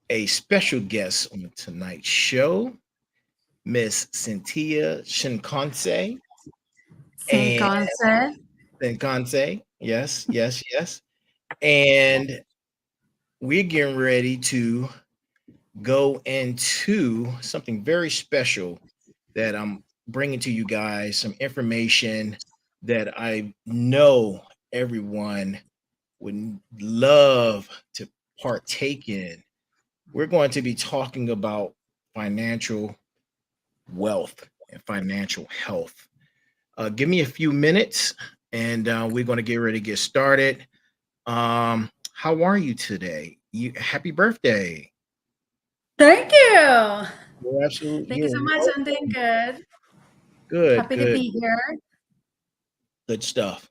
a special guest on tonight's show, Miss Cintia Shinkanse. And Cinconce. Shinkanse, yes, yes, yes. And we're getting ready to go into something very special that I'm bringing to you guys, some information that I know everyone would love to partake in. We're going to be talking about financial wealth and financial health. Give me a few minutes and we're going to get ready to get started. How are you today? Happy birthday. Thank you. You're absolutely Thank you you're so much. I'm doing welcome. good. Good, Happy to good, be here. good stuff.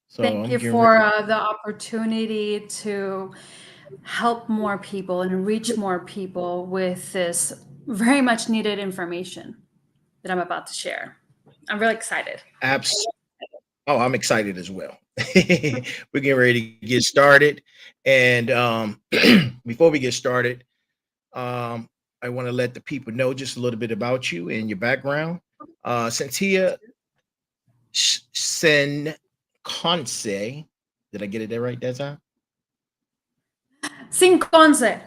So Thank I'm you getting for ready. the opportunity to help more people and reach more people with this very much needed information that I'm about to share. I'm really excited. Abs- oh, I'm excited as well. We're getting ready to get started. And before we get started, um, I want to let the people know just a little bit about you and your background. Cynthia Sen Conce, did I get it there right that time? Cinconce.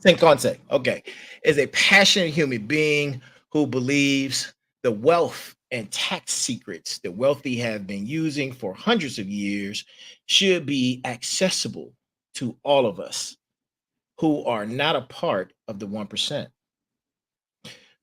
Sen Conce, okay, is a passionate human being who believes the wealth and tax secrets the wealthy have been using for hundreds of years should be accessible to all of us who are not a part of the 1%.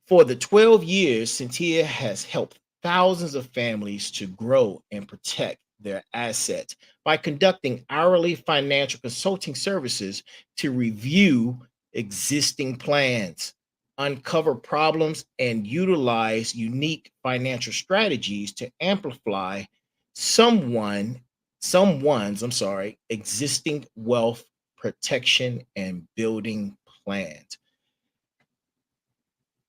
For the 12 years, Cintia has helped thousands of families to grow and protect their assets by conducting hourly financial consulting services to review existing plans, uncover problems, and utilize unique financial strategies to amplify someone someone's existing wealth protection and building plans.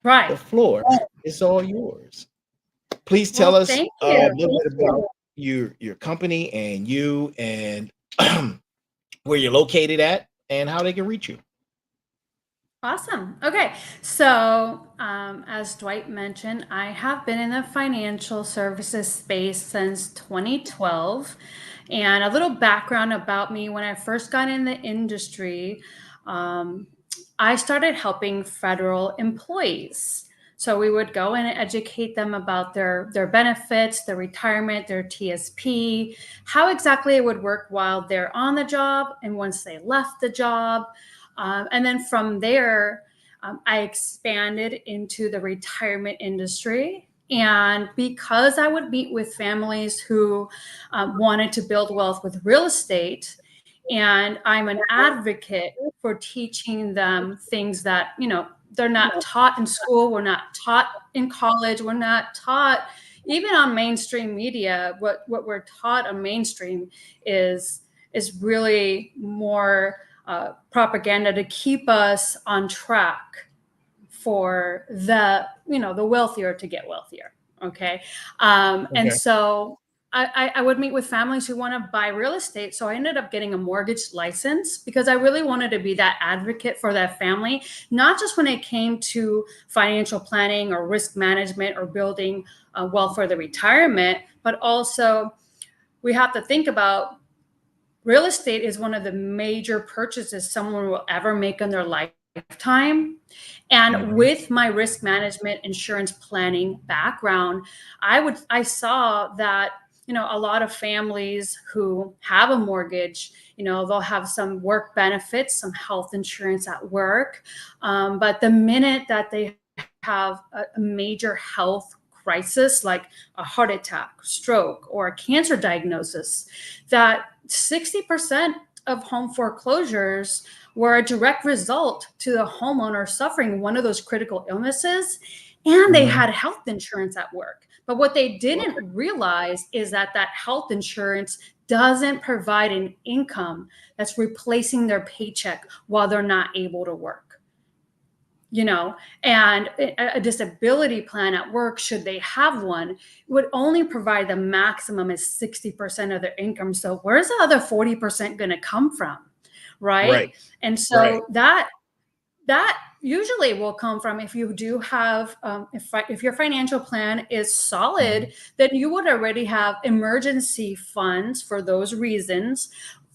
Right. The floor is all yours. Please tell Well, us thank a you. little bit about your company and you and where you're located at and how they can reach you. Awesome. Okay. So, as Dwight mentioned, I have been in the financial services space since 2012. And a little background about me when I first got in the industry, um, I started helping federal employees. So we would go and educate them about their benefits, their retirement, their TSP, how exactly it would work while they're on the job and once they left the job, and then from there, I expanded into the retirement industry. And because I would meet with families who wanted to build wealth with real estate, and I'm an advocate for teaching them things that, they're not taught in school, we're not taught in college, we're not taught even on mainstream media. What we're taught on mainstream is really more propaganda to keep us on track for the wealthier to get wealthier. Okay. And Okay. so I would meet with families who want to buy real estate. So I ended up getting a mortgage license because I really wanted to be that advocate for that family, not just when it came to financial planning or risk management or building wealth for the retirement, but also we have to think about real estate is one of the major purchases someone will ever make in their lifetime. And with Mhm. my risk management insurance planning background, I saw that a lot of families who have a mortgage, they'll have some work benefits, some health insurance at work, but the minute that they have a major health crisis like a heart attack, stroke, or a cancer diagnosis, that 60% of home foreclosures were a direct result to the homeowner suffering one of those critical illnesses, and they Mhm. had health insurance at work. But what they didn't realize is that health insurance doesn't provide an income that's replacing their paycheck while they're not able to work. And a disability plan at work, should they have one, would only provide the maximum is 60% of their income. So where's the other 40% going to come from? Right. Right. And Right. so that that usually will come from if you do have if your financial plan is solid, then you would already have emergency funds for those reasons,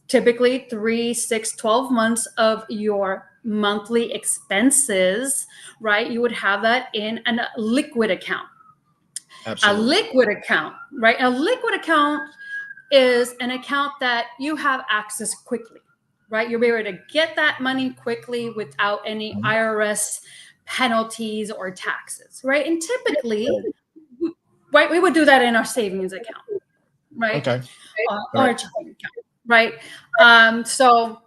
typically 3, 6, 12 months of your monthly expenses, right? You would have that in a liquid account. A Absolutely. liquid account, right? A liquid account is an account that you have access quickly, right? You'll be able to get that money quickly without any Mhm. IRS penalties or taxes, right? And typically, right, we would do that in our savings account, right? Okay. Or Right. a checking account, right? So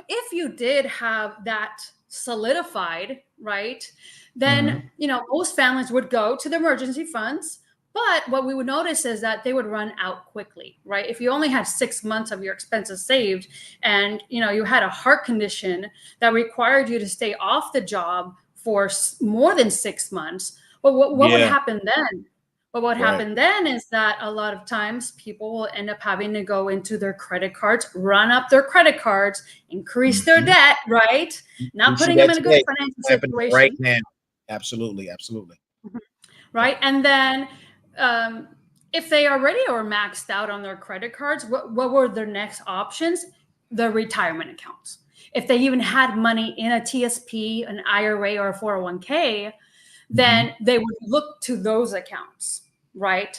if you did have that solidified, right, then Mhm. most families would go to the emergency funds. But what we would notice is that they would run out quickly, right? If you only had 6 months of your expenses saved, and you had a heart condition that required you to stay off the job for more than 6 months, well, what would Yeah. happen then? But what Right. happened then is that a lot of times people will end up having to go into their credit cards, run up their credit cards, increase their Mhm. debt, right? We Not see putting them that in a good today. financial Happening right situation, now. Absolutely. Absolutely. right? And then um, if they already are maxed out on their credit cards, what were their next options? The retirement accounts. If they even had money in a TSP, an IRA, or a 401k, then Mhm. they would look to those accounts, right?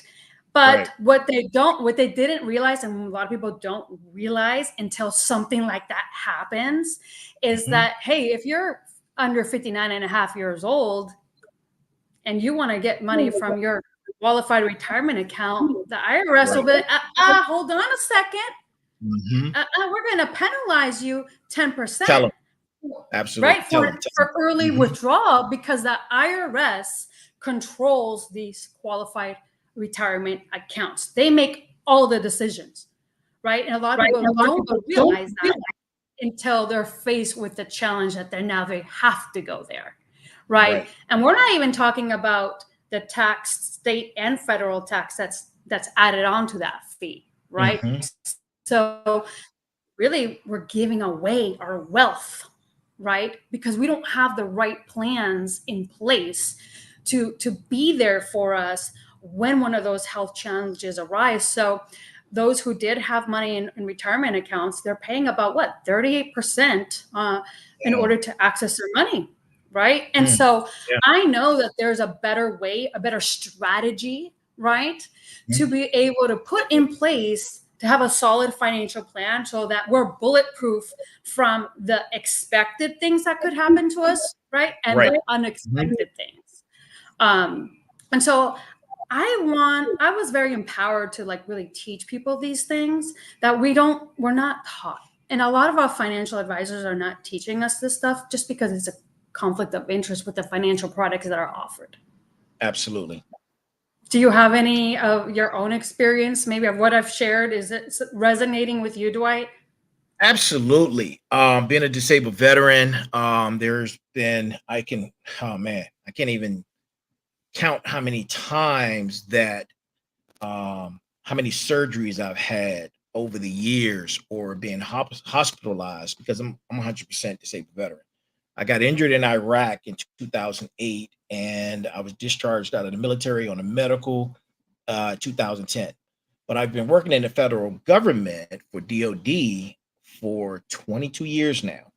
But Right. what they didn't realize, and a lot of people don't realize until something like that happens, is Mhm. that, hey, if you're under 59 and a half years old and you want to get money from your qualified retirement account, the IRS will Right. be like, hold on a second. Mhm. We're going to penalize you 10%, Tell them. Absolutely. right, Tell for them. Tell early them. Mhm. withdrawal, because the IRS controls these qualified retirement accounts. They make all the decisions, right? And a lot of Right. people And a lot of don't people don't realize that realize. until they're faced with the challenge that they have to go there, right? Right. And we're not even talking about the tax, state and federal tax that's added on to that fee, right? Mhm. So really we're giving away our wealth, right? Because we don't have the right plans in place to be there for us when one of those health challenges arise. So those who did have money in retirement accounts, they're paying about what, 38% in Wow. order to access their money, right? And Mm. so Yeah. I know that there's a better way, a better strategy, right, to Mhm. be able to put in place to have a solid financial plan so that we're bulletproof from the expected things that could happen to us, right? And Right. the Mhm. unexpected things. And so I was very empowered to like really teach people these things that we're not taught. And a lot of our financial advisors are not teaching us this stuff just because it's a conflict of interest with the financial products that are offered. Absolutely. Do you have any of your own experience, maybe of what I've shared? Is it resonating with you, Dwight? Absolutely. Being a disabled veteran, there's been oh man, I can't even count how many times that how many surgeries I've had over the years or being hospitalized because I'm 100% disabled veteran. I got injured in Iraq in 2008 and I was discharged out of the military on a medical 2010. But I've been working in the federal government for DOD for 22 years now.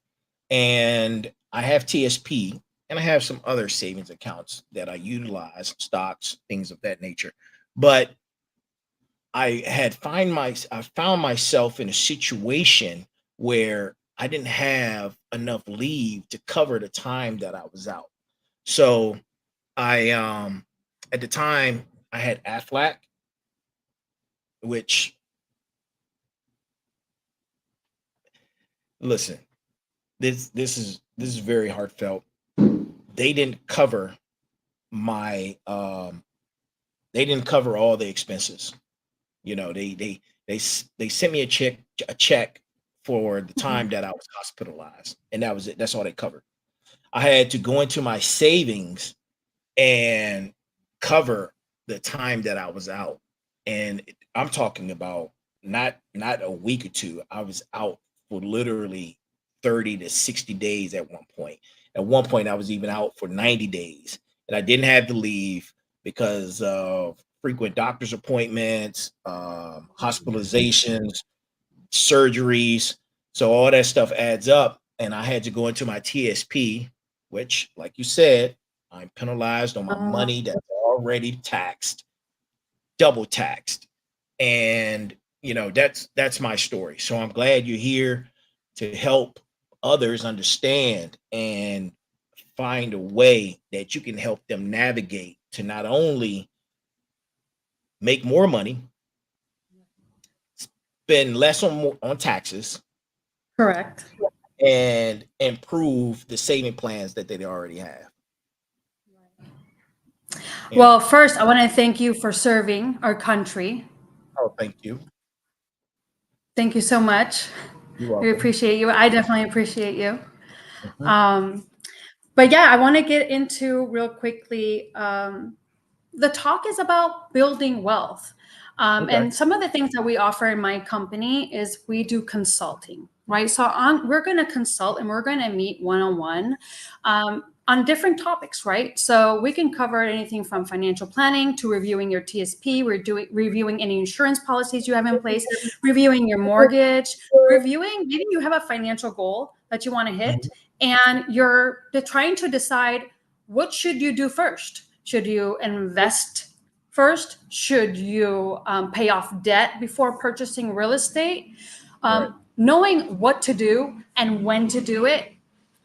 And I have TSP and I have some other savings accounts that I utilize, stocks, things of that nature. But I found myself in a situation where I didn't have enough leave to cover the time that I was out. So I at the time I had Aflac, which listen, this is very heartfelt. They didn't cover my they didn't cover all the expenses. You know, they sent me a check for the Mhm. time that I was hospitalized, and that was it. That's all they covered. I had to go into my savings and cover the time that I was out, and I'm talking about not a week or two. I was out for literally 30 to 60 days at one point. At one point, I was even out for 90 days, and I didn't have to leave because of frequent doctor's appointments, hospitalizations, surgeries. So all that stuff adds up, and I had to go into my TSP, which, like you said, I'm penalized on my Oh, money that's already taxed, double taxed. And that's my story. So I'm glad you're here to help others understand and find a way that you can help them navigate to not only make more money, spend less on taxes, correct. and improve the saving plans that they already have. Yeah. Well, first, I want to thank you for serving our country. Oh, thank you. Thank you so much. You're We welcome. appreciate you. I definitely appreciate you. Mhm. Um, but yeah, I want to get into real quickly. The talk is about building wealth. Okay. And some of the things that we offer in my company is we do consulting, right? So we're going to consult and we're going to meet one-on-one on different topics, right? So we can cover anything from financial planning to reviewing your TSP, we're doing reviewing any insurance policies you have in place, reviewing your mortgage, reviewing maybe you have a financial goal that you want to hit, Mhm. and you're trying to decide what should you do first. Should you invest first? Should you pay off debt before purchasing real estate? Right. Knowing what to do and when to do it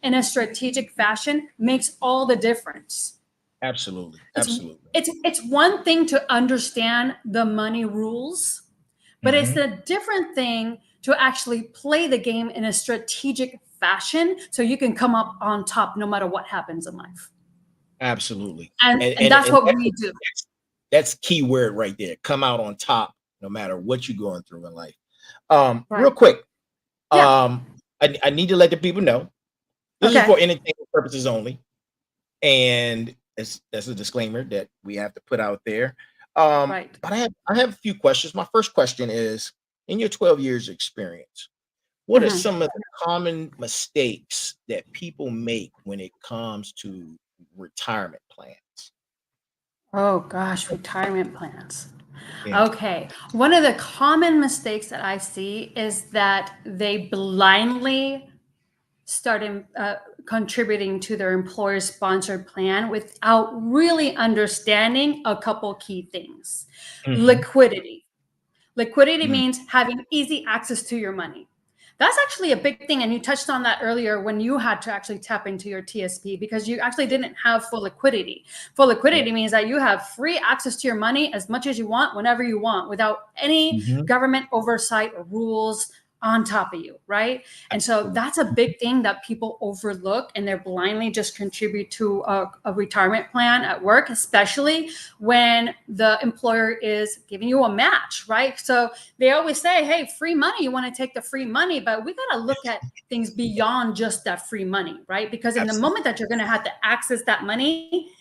in a strategic fashion makes all the difference. Absolutely. It's Absolutely. it's one thing to understand the money rules, but it's Hmm. a different thing to actually play the game in a strategic fashion so you can come up on top no matter what happens in life. Absolutely. And And and and, that's and what we do. that's key word right there. Come out on top no matter what you're going through in life. Real Right. quick, Yeah. I need to let the people know this is Okay. for entertainment purposes only, and that's a disclaimer that we have to put out there. Right. But I have a few questions. My first question is: in your 12 years experience, what are Mhm. some of the common mistakes that people make when it comes to retirement plans? Oh gosh, retirement plans. Yeah. Okay. One of the common mistakes that I see is that they blindly start contributing to their employer sponsored plan without really understanding a couple key things. Hmm. Liquidity. Liquidity Mm. means having easy access to your money. That's actually a big thing. And you touched on that earlier when you had to actually tap into your TSP because you actually didn't have full liquidity. Full Yeah. liquidity means that you have free access to your money as much as you want, whenever you want, without any Hmm. government oversight or rules on top of you, right? And so Absolutely. that's a big thing that people overlook and they're blindly just contribute to a retirement plan at work, especially when the employer is giving you a match, right? So they always say, hey, free money, you want to take the free money, but we got to look at things beyond just that free money, right? Because in the Absolutely. moment that you're going to have to access that money,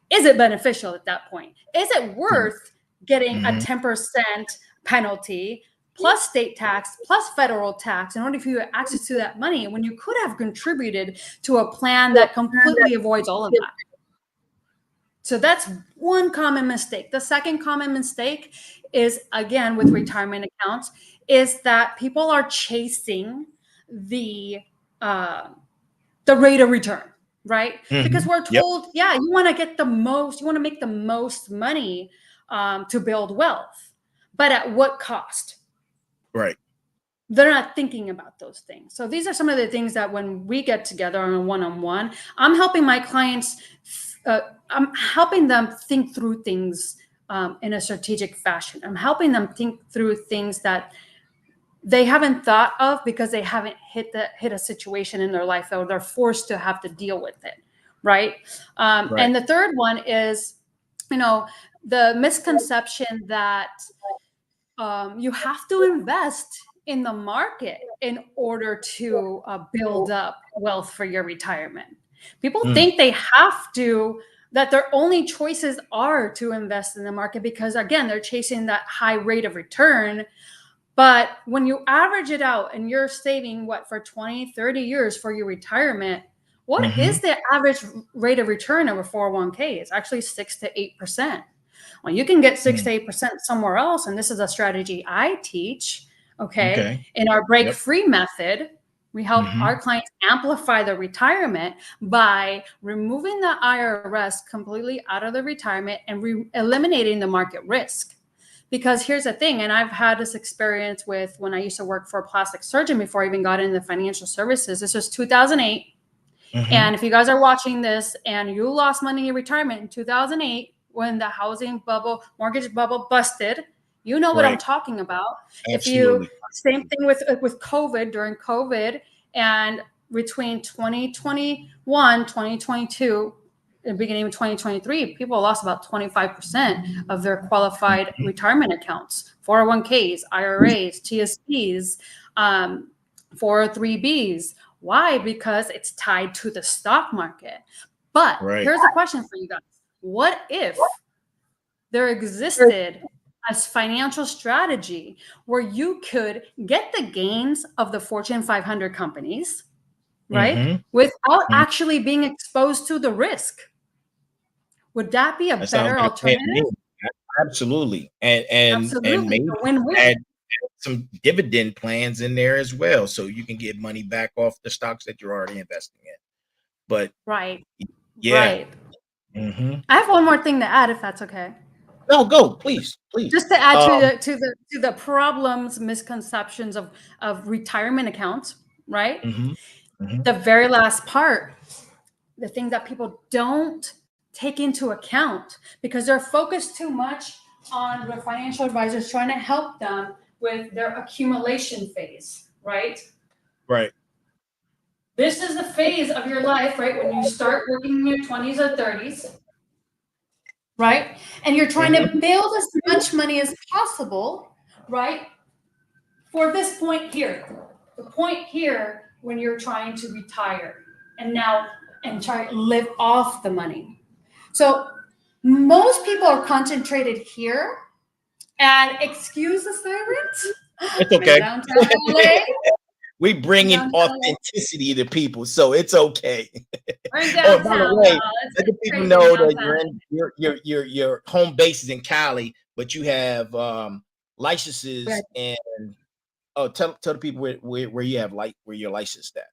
is it beneficial at that point? Is it worth getting a Hmm. 10% penalty plus state tax plus federal tax in order for you to access to that money when you could have contributed to a plan that completely avoids all of that? So that's one common mistake. The second common mistake is, again, with retirement accounts, is that people are chasing the uh, the rate of return, right? Because Hmm. we're Yep. told, yeah, you want to get the most, you want to make the most money to build wealth, but at what cost? Right. They're not thinking about those things. So these are some of the things that when we get together on a one-on-one, I'm helping my clients, I'm helping them think through things in a strategic fashion. I'm helping them think through things that they haven't thought of because they haven't hit a situation in their life or they're forced to have to deal with it, right? Right. And the third one is, you know, the misconception that you have to invest in the market in order to build up wealth for your retirement. People Mm. think they have to, that their only choices are to invest in the market because, again, they're chasing that high rate of return. But when you average it out and you're saving what for 20, 30 years for your retirement, What Mm-hmm. is the average rate of return of a 401k? It's actually 6 to 8%. Well, you can get 6 to 8% somewhere else, and this is a strategy I teach. Okay, Okay. in our break Yep. free method, we help Mm-hmm. our clients amplify their retirement by removing the IRS completely out of the retirement and eliminating the market risk. Because here's the thing, and I've had this experience with when I used to work for a plastic surgeon before I even got into financial services. This was 2008. Mm-hmm. And if you guys are watching this and you lost money in your retirement in 2008 when the housing bubble, mortgage bubble busted, you know what I'm Right. talking about. If you, Absolutely. same thing with COVID, during COVID, and between 2021, 2022, the beginning of 2023, people lost about 25% of their qualified Mhm. retirement accounts, 401ks, IRAs, TSPs, 403bs. Why? Because it's tied to the stock market. But Right. here's a question for you guys. What if there existed a financial strategy where you could get the gains of the Fortune 500 companies, right? Mm-hmm. Without Mm-hmm. actually being exposed to the risk? Would that be a That sounds better like a plan to me. alternative? Absolutely. And Absolutely. maybe A win-win. add some dividend plans in there as well, so you can get money back off the stocks that you're already investing in. But Right. yeah. Right. Mm-hmm. I have one more thing to add, if that's okay. No, go, please, please. Just to add to Um, the problems, misconceptions of retirement accounts, right? mm-hmm. Mm-hmm. The very last part, the thing that people don't take into account because they're focused too much on the financial advisors trying to help them with their accumulation phase, right? Right. This is the phase of your life, right? When you start working in your 20s or 30s, right? And you're trying to Mm-hmm. build as much money as possible, right? For this point here, the point here when you're trying to retire and try to live off the money. So most people are concentrated here, and excuse the sirens. It's I'm in okay. downtown LA. We In bringing downtown LA. authenticity to people, so it's okay. We're in Oh, and by the downtown, way, y'all. let the It's people crazy in know that downtown. you're in your home base is in Cali, but you have licenses and tell the people where you have where you're licensed at.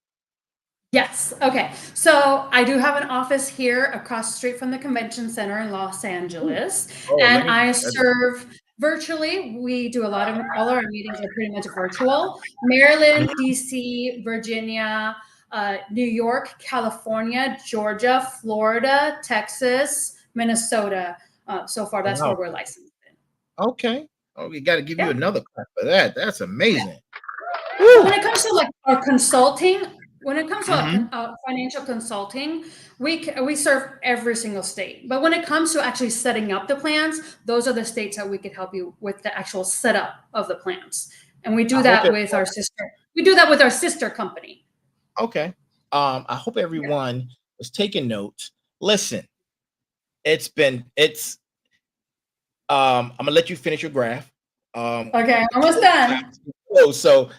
Yes. Okay. So I do have an office here across the street from the convention center in Los Ooh. Angeles, Oh, and let me. I serve virtually. We do a lot of all our meetings are pretty much virtual. Maryland, DC, Virginia, New York, California, Georgia, Florida, Texas, Minnesota. So far, that's where Wow. we're licensed in. Okay. Oh, we got to give you Yeah. another clap for that. That's amazing. But Woo. when it comes to like our consulting, when it comes to Mm-hmm. financial consulting, we serve every single state. But when it comes to actually setting up the plans, those are the states that we could help you with the actual setup of the plans. And we do I hope that it. with our sister. We do that with our sister company. Okay. I hope Yeah. everyone is taking notes. Listen, it's I'm gonna let you finish your graph. Okay, Because almost time done. is getting close. So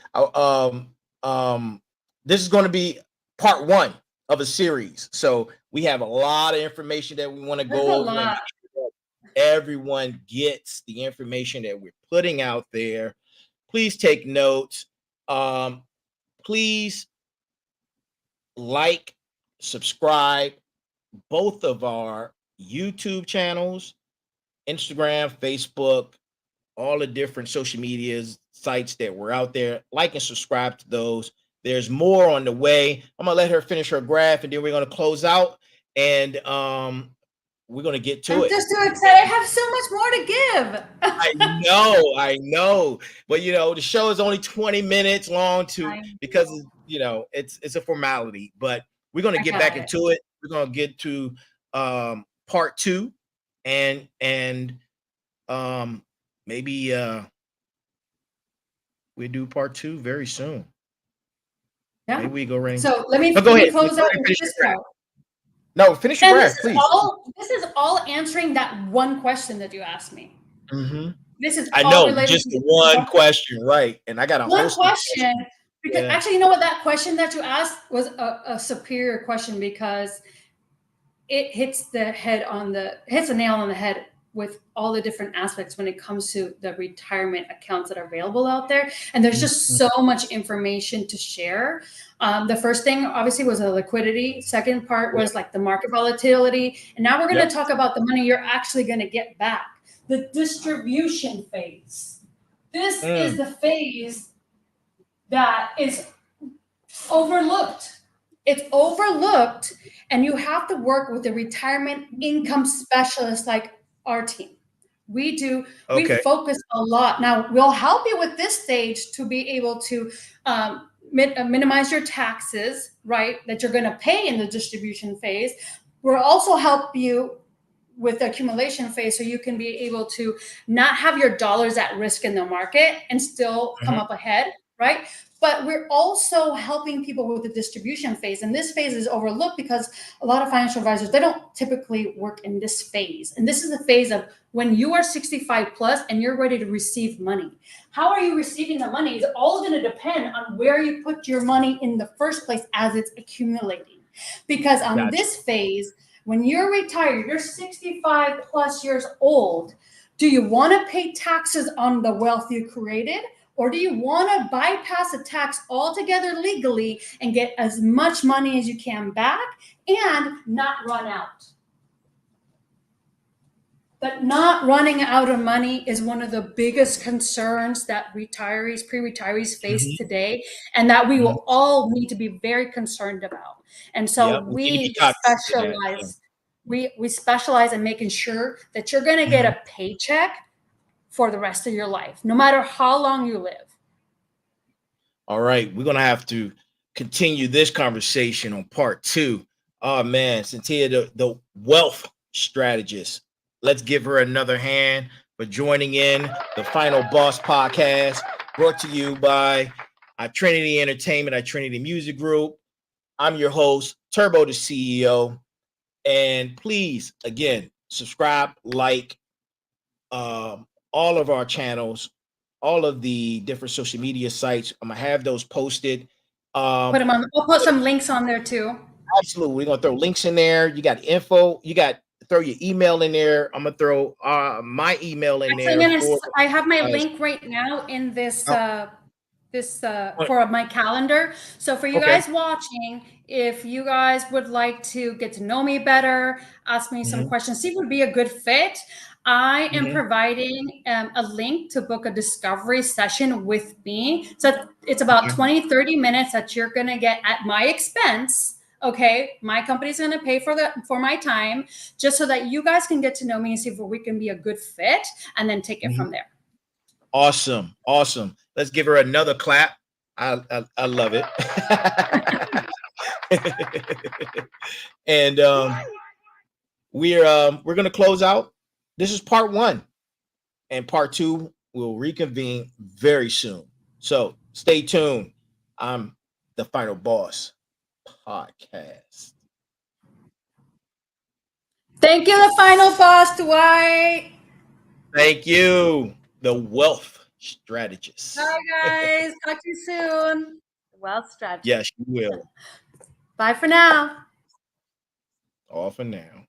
this is going to be part one of a series. So we have a lot of information that we want to That's go a over and lot. make sure that everyone gets the information that we're putting out there. Please take notes. Um, please like, subscribe both of our YouTube channels, Instagram, Facebook, all the different social medias sites that were out there. Like and subscribe to those. There's more on the way. I'm gonna let her finish her graph, and then we're gonna close out, and we're gonna get to I'm it. just too excited. I have so much more to give. I know, but the show is only 20 minutes long to I because it's a formality, but we're gonna I get back got it. into it. We're gonna get to part two, and um maybe we do part two very soon. Yeah. Maybe we go right into. So let No, me go let me ahead. Go close out ahead and with finish this your graph. quote. No, finish your And graph, please. this is all answering that one question that you asked me. Hmm. This is I all know, related just to the this one question, right? And I got a one host of question. questions. Because Yeah. actually, you know what? That question that you asked was a superior question because it hits a nail on the head with all the different aspects when it comes to the retirement accounts that are available out there. And there's just Mhm. so much information to share. The first thing obviously was the liquidity. Second part Yeah. was like the market volatility. And now we're going Yep. to talk about the money you're actually going to get back. The distribution phase. This is Mm. the phase that is overlooked. It's overlooked, and you have to work with a retirement income specialist like our team. We Okay. focus a lot. Now, we'll help you with this stage to be able to minimize your taxes, right, that you're going to pay in the distribution phase. We'll also help you with the accumulation phase so you can be able to not have your dollars at risk in the market and still come Mhm. up ahead, right? But we're also helping people with the distribution phase. And this phase is overlooked because a lot of financial advisors, they don't typically work in this phase. And this is the phase of when you are 65 plus and you're ready to receive money. How are you receiving the money is all going to depend on where you put your money in the first place as it's accumulating. Because on Gotcha. this phase, when you're retired, you're 65 plus years old. Do you want to pay taxes on the wealth you created? Or do you want to bypass the tax altogether legally and get as much money as you can back and not run out? But not running out of money is one of the biggest concerns that retirees, pre-retirees face Mhm. today, and that we Mhm. will all need to be very concerned about. And so Yep. We need to be we cognizant of that. Yeah. specialize, we specialize in making sure that you're going to get Mhm. a paycheck for the rest of your life, no matter how long you live. All right. We're gonna have to continue this conversation on part two. Oh man, Cintia, the wealth strategist. Let's give her another hand for joining in the Final Boss podcast, brought to you by Trinity Entertainment, Trinity Music Group. I'm your host, Turbo the CEO. And please, again, subscribe, like all of our channels, all of the different social media sites. I'm gonna have those posted. Put Um, them on. We'll put some links on there too. Absolutely, we're gonna throw links in there. You got info. You got throw your email in there. I'm gonna throw my email in Actually, there for. I have my Uh, link right now in this oh, for my calendar. So for you okay. guys watching, if you guys would like to get to know me better, ask me some Hmm. questions, see if it would be a good fit, I am Hmm. providing a link to book a discovery session with me. So it's about Okay. 20-30 minutes that you're going to get at my expense. Okay, my company's going to pay for my time just so that you guys can get to know me and see if we can be a good fit and then take it Hmm. from there. Awesome, awesome. Let's give her another clap. I love it. And we're gonna close out. This is part one, and part two will reconvene very soon. So stay tuned. I'm the Final Boss podcast. Thank you, the final boss, Dwight. Thank you, the wealth strategist. Bye, guys. Talk to you soon. Wealth strategy. Yes, you will. Bye for now. All for now.